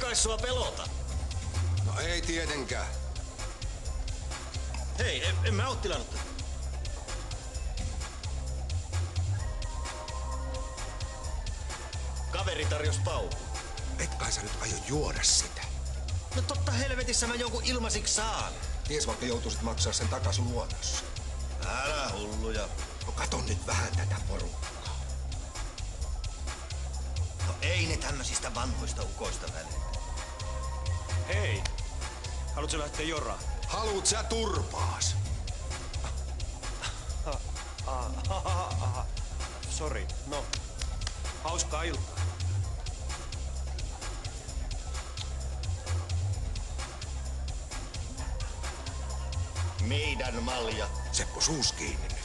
kai sua pelota. No ei tietenkään. Hei, en mä oo tilannut. Kaveri tarjos pauku. Et kai sä nyt aio juoda sitä. No totta helvetissä mä jonkun ilmasiksi saan. Ties vaikka joutuisit maksaa sen takas luonnossa. Älä hulluja. No kato nyt vähän tätä porukkaa. No ei ne tämmöisistä vanhoista ukoista väliä. Hei, haluatko lähteä joraan? Haluut sä turpaas? Sori, no. Hauskaa iltaa. Meidän malja. Seppo suus kiinni.